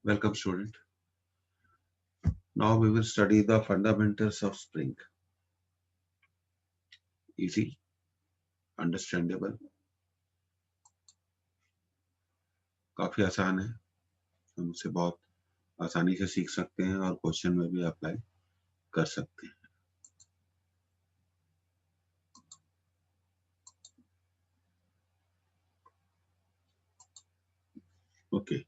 Welcome, student. Now we will study the fundamentals of spring. Easy, understandable, काफी आसान है. हम इसे बहुत आसानी से सीख सकते हैं और क्वेश्चन में भी अप्लाई कर सकते हैं. Okay.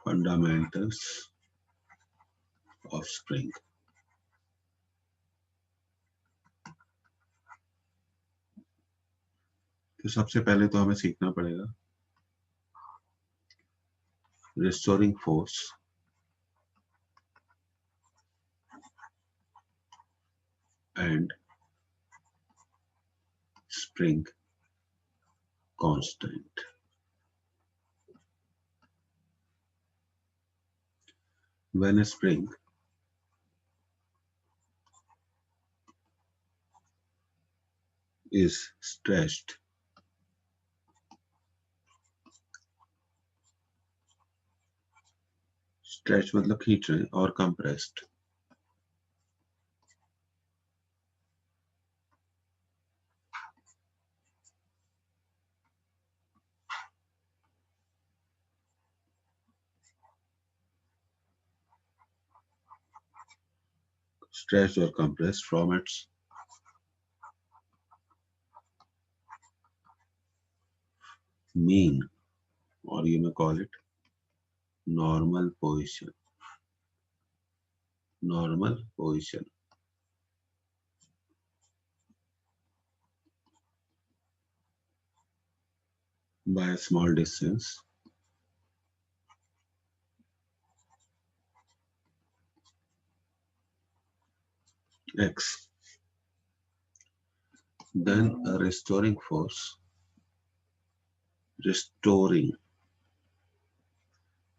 Fundamentals of spring. तो सबसे पहले तो हमें सीखना पड़ेगा restoring force and spring constant. When a spring is stretched, stretch मतलब खींच रहे हैं, और compressed, stretched or compressed from its mean, or you may call it normal position. Normal position by a small distance x. Then a restoring force.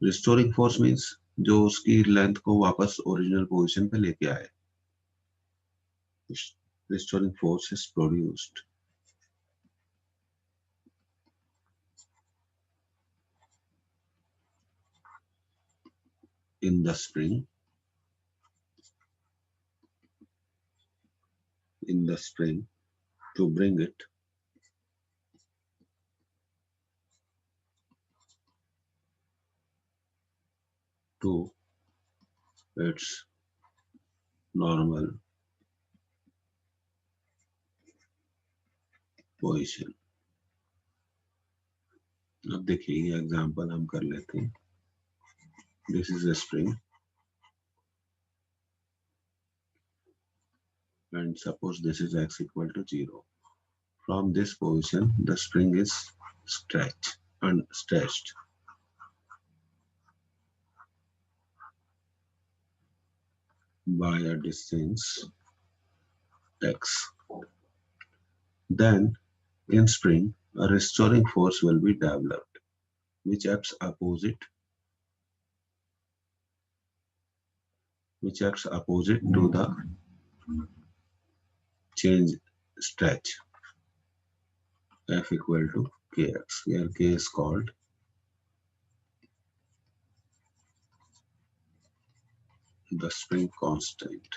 Restoring force means जो उसकी length को वापस original position पे लेके आए. Restoring force is produced in the spring to bring it to its normal position. अब देखिए ये एग्जांपल हम कर लेते हैं. This is a spring and suppose this is x equal to 0. From this position the spring is stretched by a distance x. Then in spring a restoring force will be developed which acts opposite to the change stretch F equal to kx. Here k is called the spring constant.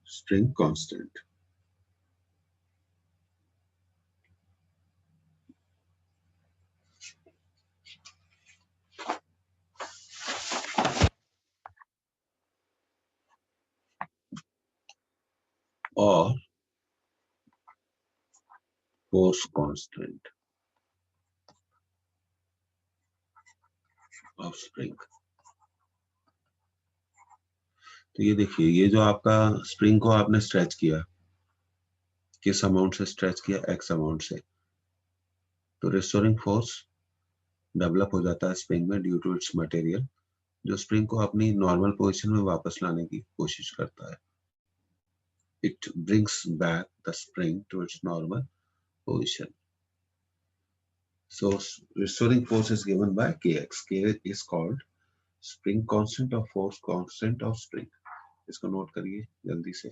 Spring constant. Or force constant of spring. तो ये देखिए ये जो आपका spring को आपने stretch किया, किस अमाउंट से स्ट्रेच किया, x अमाउंट से, तो रिस्टोरिंग फोर्स डेवलप हो जाता है स्प्रिंग में ड्यू टू इट्स मटेरियल, जो स्प्रिंग को अपनी नॉर्मल पोजीशन में वापस लाने की कोशिश करता है. It brings back the spring to its normal position. So restoring force is given by kx. K is called spring constant or force constant of spring. इसको नोट करिए जल्दी से.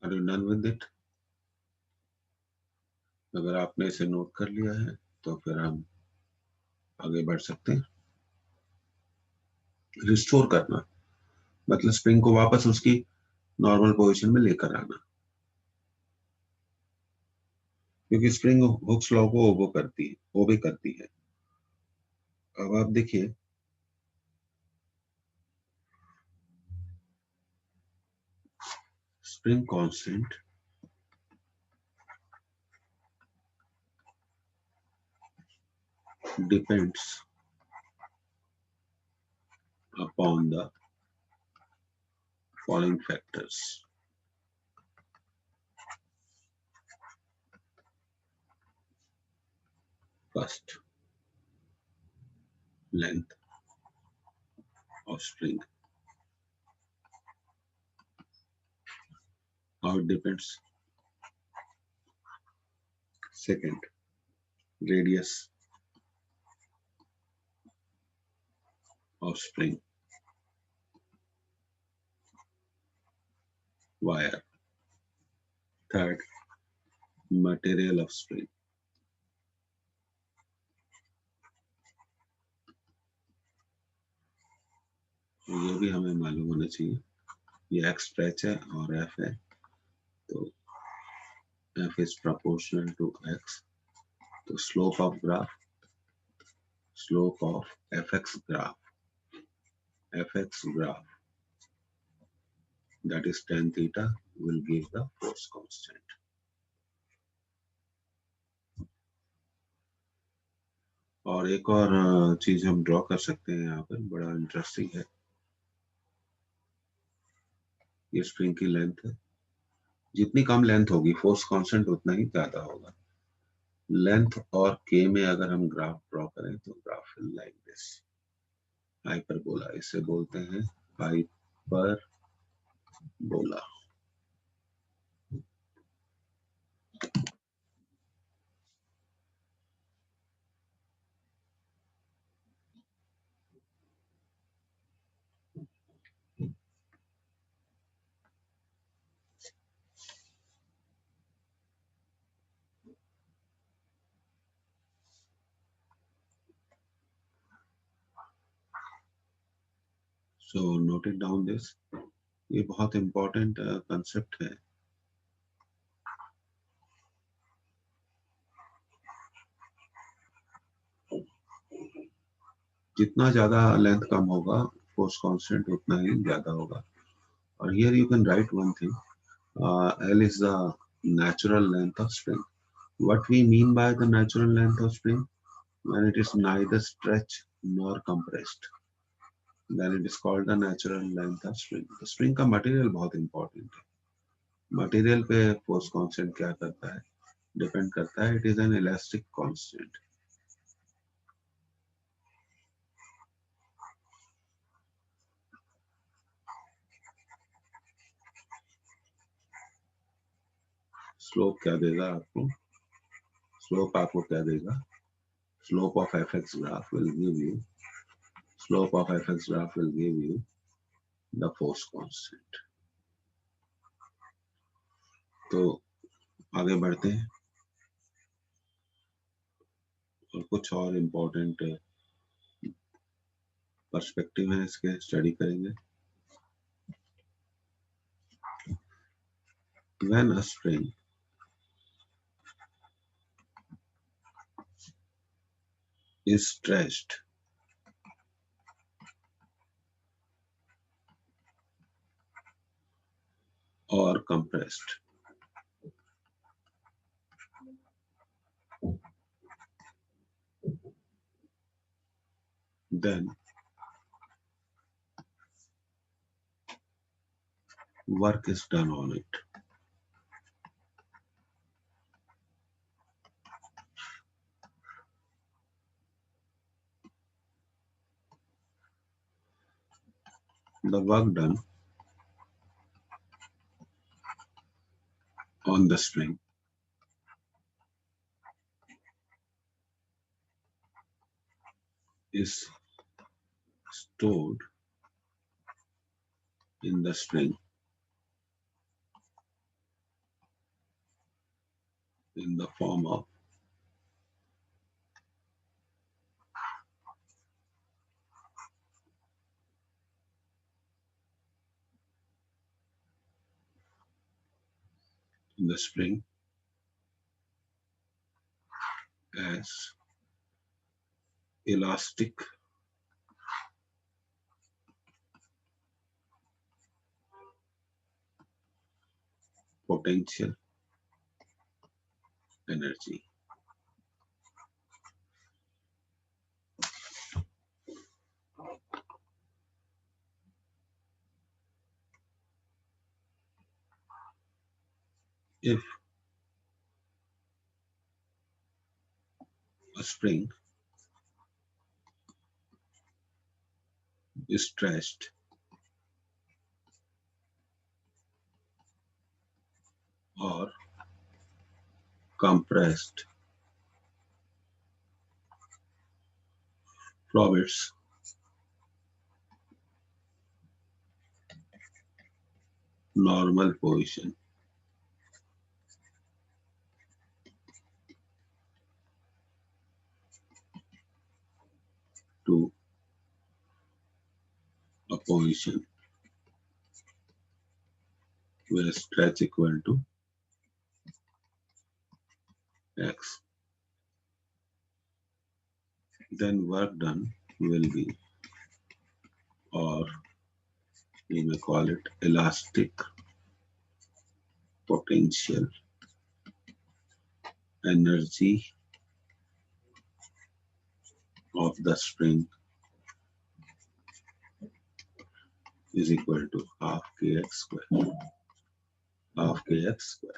Are you done with it? अगर आपने इसे note कर लिया है तो फिर हम आगे बढ़ सकते हैं। रिस्टोर करना मतलब स्प्रिंग को वापस उसकी नॉर्मल पोजीशन में लेकर आना, क्योंकि स्प्रिंग हुक्स लॉ को ओबे करती है। अब आप देखिए, spring constant depends upon the following factors. First, length of string. How it depends? Second, radius of string, wire. Third, material of string. ये भी हमें मालूम होना चाहिए। ये x स्ट्रेच है और f है, तो f is proportional to x. तो slope of fx graph, that is tan theta, will give the force constant. और एक और चीज हम ड्रॉ कर सकते हैं यहाँ पर, बड़ा इंटरेस्टिंग है। ये स्प्रिंग की लेंथ है, जितनी कम लेंथ होगी फोर्स कांस्टेंट उतना ही ज्यादा होगा। लेंथ और के में अगर हम ग्राफ ड्रॉ करें तो graph will like this, hyperbola, इसे बोलते हैं hyperbola. So note it down this, ये बहुत इंपॉर्टेंट कंसेप्ट है। जितना ज्यादा लेंथ कम होगा फोर्स कांस्टेंट उतना ही ज्यादा होगा। और here you can write one thing, L is the natural length of spring. What we mean by the natural length of spring? When it is neither stretched nor compressed, then it is called the natural length of spring. तो spring का material बहुत important है। Material पे force constant क्या करता है, depend करता है। It is an elastic constant. Slope क्या देगा आपको, स्लोप आपको क्या देगा, slope of fx graph will give you, slope of fx graph will give you the force constant. तो आगे बढ़ते हैं और कुछ और इम्पोर्टेंट पर्सपेक्टिव है इसके स्टडी करेंगे। When a spring is stretched or compressed, then work is done on it. The work done on the string is stored in the string the form of the spring as elastic potential energy. If a spring is stretched or compressed from its normal position to a position where stretch equal to x, then work done will be, or you may call it, elastic potential energy of the spring is equal to half kx square. Half kx square.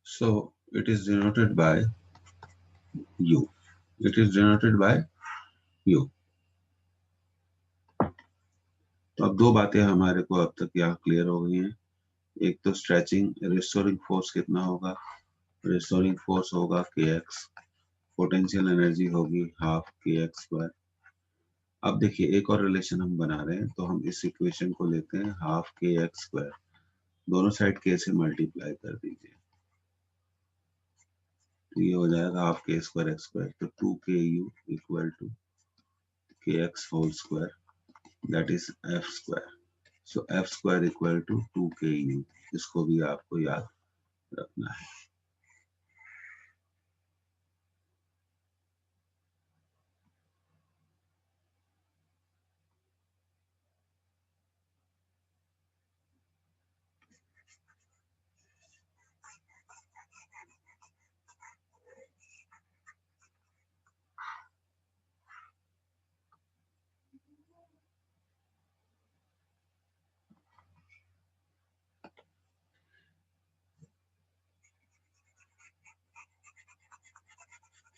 So it is denoted by U. It is denoted by U. तो अब दो बातें हमारे को अब तक यहाँ clear हो गई हैं. एक तो स्ट्रेचिंग रिस्टोरिंग फोर्स कितना होगा. रिस्टोरिंग फोर्स होगा kx, पोटेंशियल एनर्जी होगी हाफ kx स्क्वायर. अब देखिए एक और रिलेशन हम बना रहे हैं, तो हम इस इक्वेशन को लेते हैं हाफ kx स्क्वायर, दोनों साइड k से मल्टीप्लाई कर दीजिए, तो ये हो जाएगा half k square x square. तो 2ku equal to kx whole square, that is f square. So f square equal to 2ku. इसको भी आपको याद रखना है.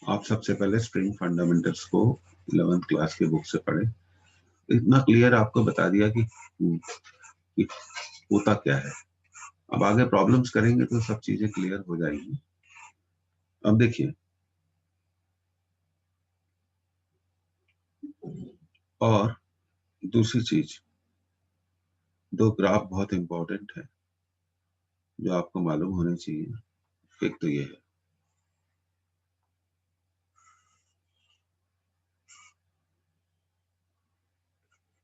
आप सबसे पहले स्प्रिंग फंडामेंटल्स को 11th क्लास के बुक से पढ़े. इतना क्लियर आपको बता दिया कि होता क्या है. अब आगे प्रॉब्लम्स करेंगे तो सब चीजें क्लियर हो जाएंगी. अब देखिए, और दूसरी चीज, दो ग्राफ बहुत इंपॉर्टेंट है जो आपको मालूम होने चाहिए. एक तो ये है,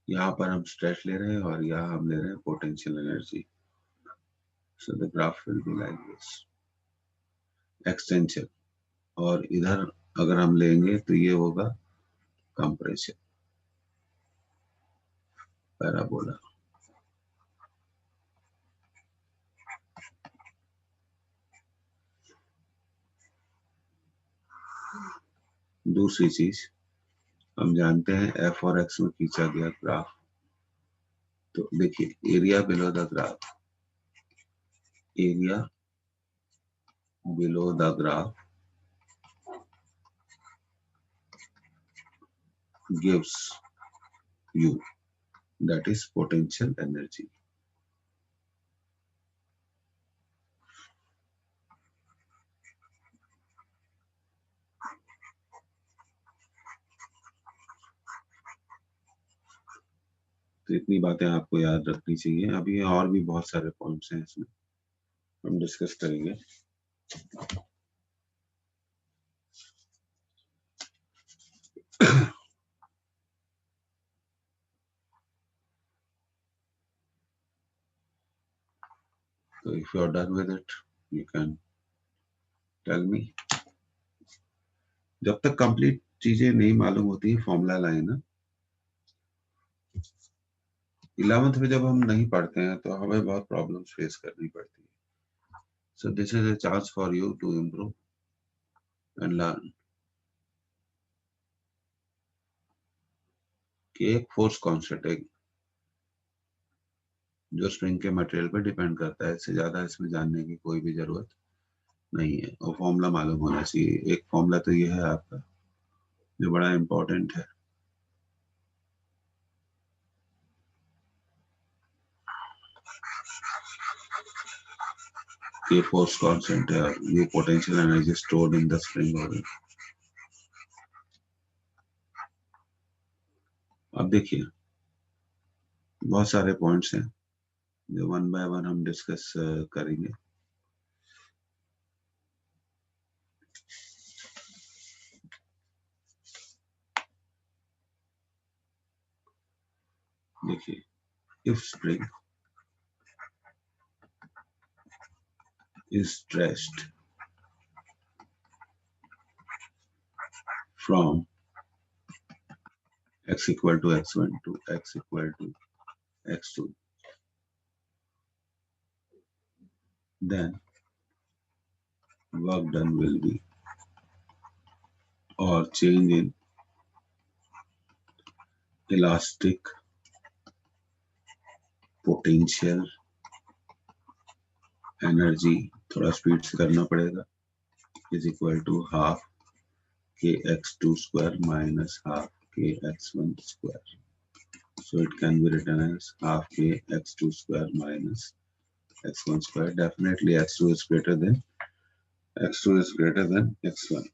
यहाँ पर हम स्ट्रेस ले रहे हैं और यहाँ हम ले रहे हैं potential energy. So the graph will be like this. Extension और इधर अगर हम लेंगे तो ये होगा कंप्रेशन, पैराबोला। दूसरी चीज, हम जानते हैं एफ और एक्स में खींचा गया ग्राफ, तो देखिए area below the graph, area below the graph gives you, that is potential energy. तो इतनी बातें आपको याद रखनी चाहिए। अभी और भी बहुत सारे पॉइंट्स हैं इसमें, हम डिस्कस करेंगे। So if you are done with it, you can tell me. जब तक कंप्लीट चीजें नहीं मालूम होती फॉर्मूला लाइन, 11th में जब हम नहीं पढ़ते हैं तो हमें बहुत प्रॉब्लम्स फेस करनी पड़ती है। So this is a chance for you to improve and learn कि एक फोर्स कांस्टेंट है जो स्प्रिंग के मटेरियल पर डिपेंड करता है। इससे ज्यादा इसमें जानने की कोई भी जरूरत नहीं है, और फॉर्मूला मालूम होना चाहिए। एक फॉर्मूला तो ये है आपका जो बड़ा इंपॉर्टेंट है। ये फोर्स कांस्टेंट है, ये potential energy stored in the spring organ. अब देखिए बहुत सारे पॉइंट्स हैं जो वन बाय वन हम डिस्कस करेंगे। देखिए, if spring is stretched from x equal to x1 to x equal to x2, then work done will be, or change in elastic potential energy, थोड़ा स्पीड से करना पड़ेगा, is equal to half kx2 square minus half kx1 square. So it can be written as half kx2 square minus x1 square. Definitely x2 is greater than x1.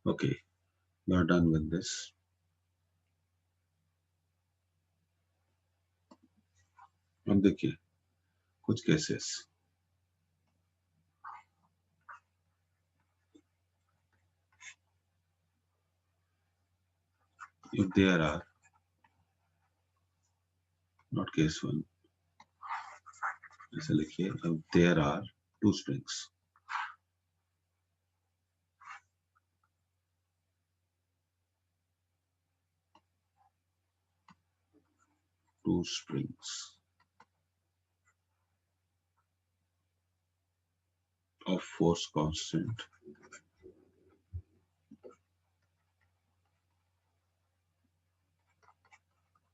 Okay, we are done with this. अब देखिए कुछ cases, if there are, not case one, ऐसे लिखिए, if there are two springs, of force constant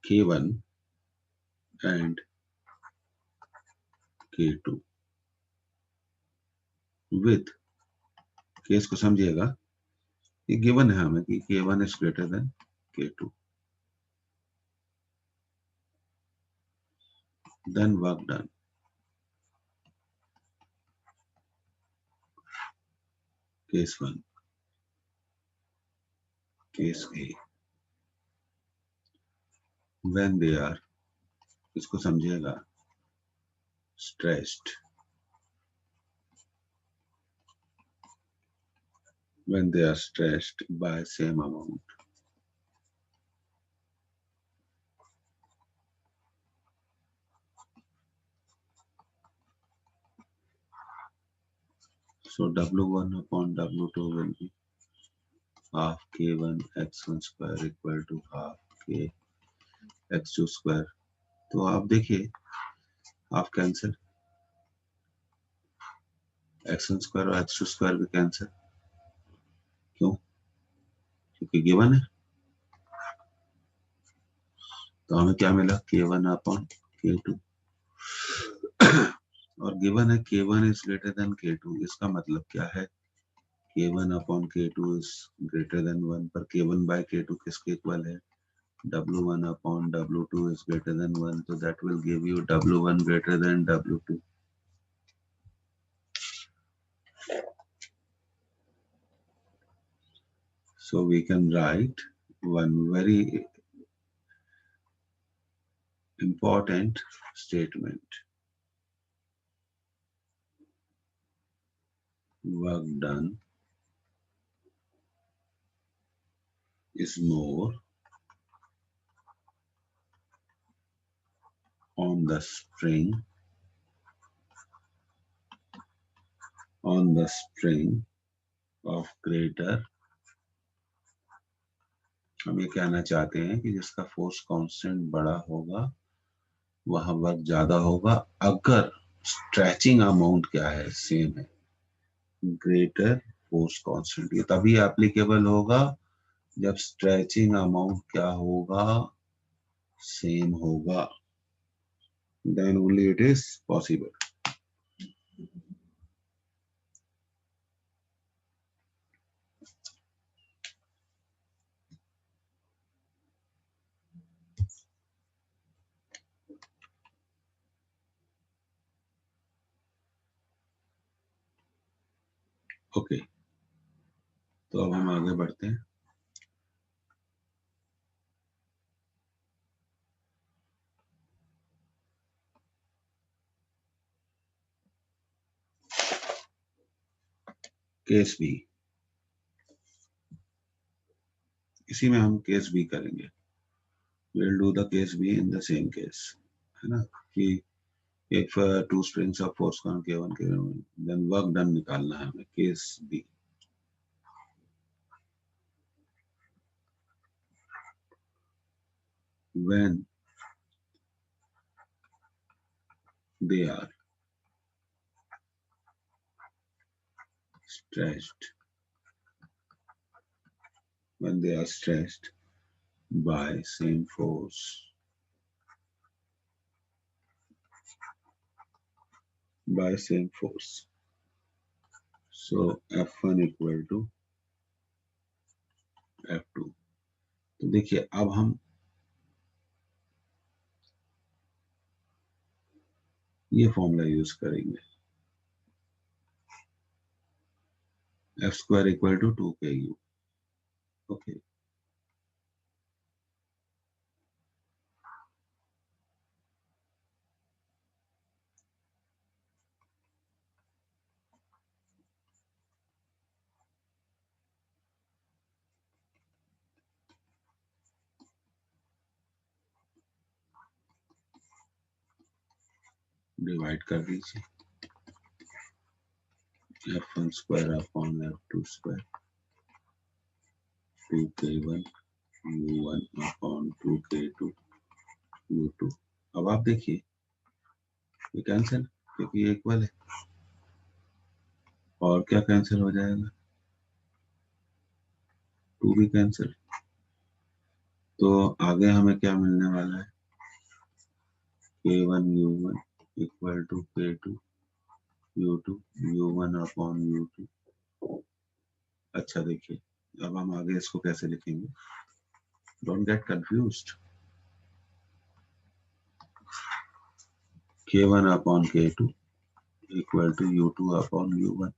K1 and K2 with, case को समझिएगा, ये given है हमें कि K1 is greater than K2, then work done. Case 1, case A, when they are, इसको समझिएगा, stressed, when they are stressed by same amount. So W1 upon W2 will be half K1 x1 square equal to half K x2 square. तो आप देखिए half cancel, x1 square और x2 square भी cancel, क्यों? क्योंकि given है। तो हमें क्या मिला? K1 अपॉन K2 और गिवन है K1 is greater then K2। इसका मतलब क्या है? K1 upon K2 is greater than 1, पर K1 बाय K2 किसके इक्वल है? W1 upon W2 is greater than 1, so that will give you W1 greater than W2. So we can write one very important statement. Work done is more on the spring of greater, हम ये कहना चाहते हैं कि जिसका force constant बड़ा होगा वहां वर्क ज्यादा होगा, अगर स्ट्रेचिंग अमाउंट क्या है? सेम है, ग्रेटर फोर्स कांस्टेंट। ये तभी एप्लीकेबल होगा जब स्ट्रेचिंग अमाउंट क्या होगा? सेम होगा, then only it is possible. Okay, तो अब हम आगे बढ़ते हैं। केस बी, इसी में हम केस बी करेंगे। we'll do the case B in the same case, है ना? कि if two springs of force on K1 K1 then work done निकालना है हमें। Case B, when they are stretched, when they are stretched by same force, by same force, so F1 equal to F2। तो देखिए अब हम ये formula use करेंगे, F square equal to 2KU। Okay, divide कर दीजिए, F1 square upon F2 square 2K1 U1 upon 2K2 U2। अब आप देखिए ये कैंसिल, क्योंकि ये इक्वल है, और क्या कैंसिल हो जाएगा? 2 भी कैंसिल। तो आगे हमें क्या मिलने वाला है? K1 U1 equal to K2 U2 U1 upon U2। अच्छा देखिए, अब हम आगे इसको कैसे लिखेंगे? Don't get confused. K1 upon K2 equal to U2 upon U1।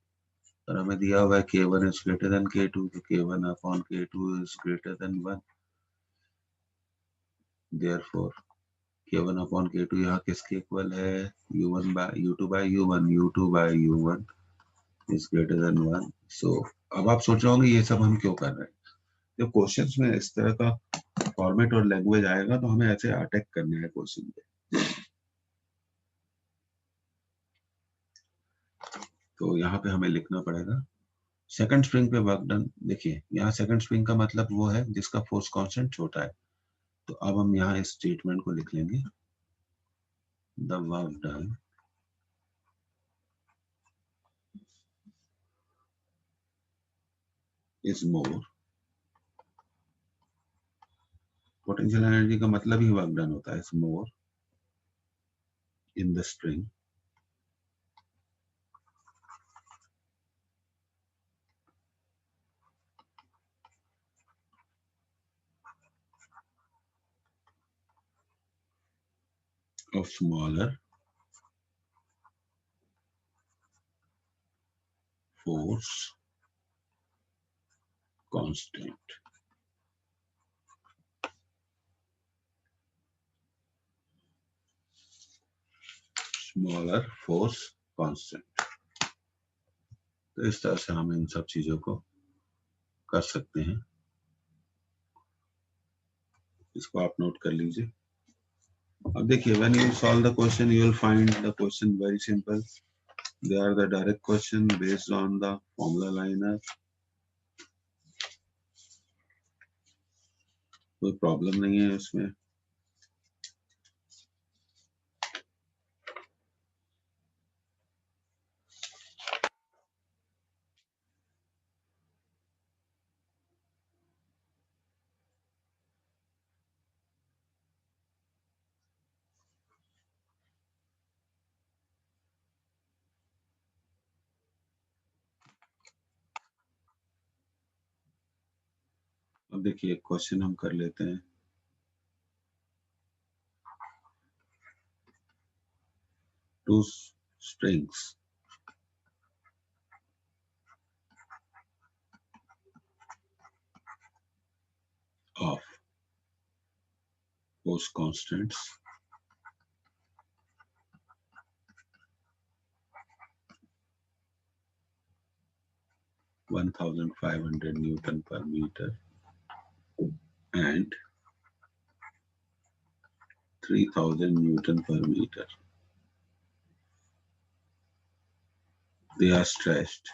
और हमें दिया हुआ है K1 is greater then K2, तो K1 upon K2 is greater than 1। Therefore K1 upon K2 यहाँ किसके इक्वल है? U1 by U2 by U1, U2 by U1 is greater than 1। So अब आप सोच रहे होंगे ये सब हम क्यों कर रहे हैं। जब क्वेश्चंस में इस तरह का फॉर्मेट और लैंग्वेज आएगा तो हमें ऐसे अटैक करना है क्वेश्चन पे। तो यहाँ पे हमें लिखना पड़ेगा सेकंड स्प्रिंग पे वर्क डन। देखिए यहाँ सेकंड स्प्रिंग का मतलब वो है जिसका फोर्स कांस्टेंट छोटा है। तो अब हम यहाँ इस स्टेटमेंट को लिख लेंगे, the work done is more. Potential energy का मतलब ही वर्क डन होता है, is more in the spring of smaller force constant। Smaller force constant. तो इस तरह से हम इन सब चीजों को कर सकते हैं। इसको आप नोट कर लीजिए। अब देखिए when you solve the question you will find the question very simple. They are the direct question based on the formula liner. कोई प्रॉब्लम नहीं है इसमें। अब देखिए क्वेश्चन हम कर लेते हैं। Two strings of force constants 1500 Newton per meter and 3000 Newton per meter. They are stretched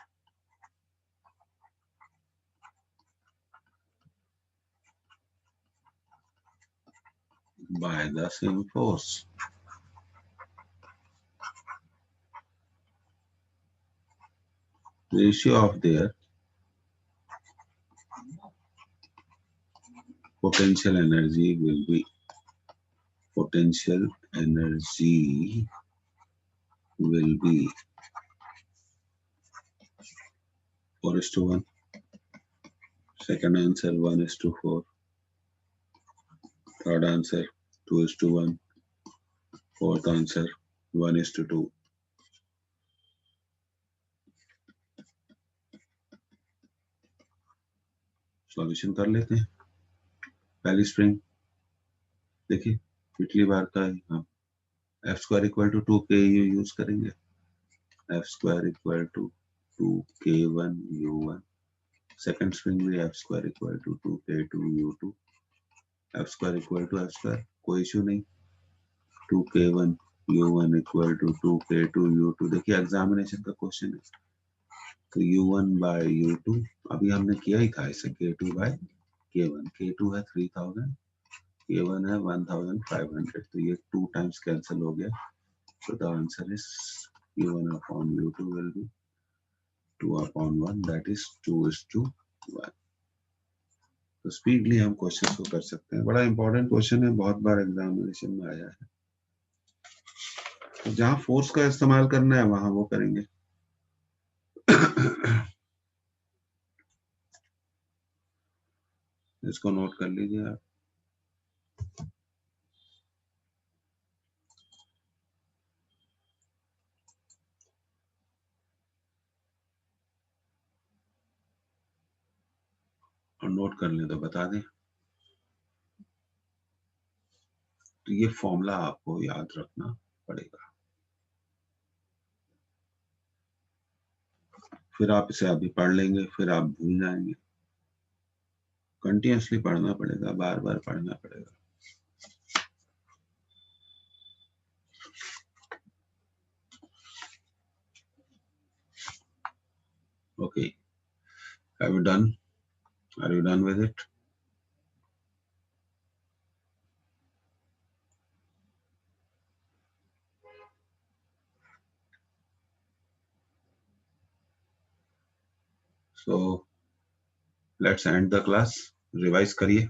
by the same force. Ratio of their potential energy will be 4:1. Second answer 1:4. Third answer 2:1. Fourth answer 1:2. Solution कर लेते हैं। पहली spring देखिए पिछली बार का हम F square equal to 2k u use करेंगे। F square equal to 2k1u1। Second spring भी F square equal to 2k2u2। F square equal to F square, कोई इश्यू नहीं। 2k1u1 equal to 2k2u2। देखिए एग्जामिनेशन का question है तो u1 by u2 अभी हमने किया ही था इसे k2 बाय k1। k2 है 3000, k1 है 1500, तो ये 2 टाइम्स कैंसिल हो गया। So the answer is u1 upon u2 will be 2 upon 1, that is 2:1। तो स्पीडली हम क्वेश्चन को कर सकते हैं। बड़ा इंपॉर्टेंट क्वेश्चन है, बहुत बार एग्जामिनेशन में आया है। तो जहां फोर्स का इस्तेमाल करना है वहां वो करेंगे। इसको नोट कर लीजिए आप। नोट कर लें तो बता दें। तो ये फॉर्मूला आपको याद रखना पड़ेगा। फिर आप इसे अभी पढ़ लेंगे, फिर आप भूल जाएंगे। कंटिन्यूसली पढ़ना पड़ेगा, बार बार पढ़ना पड़ेगा। Okay, have you done? Are you done with it? So let's end the class. Revise करिए।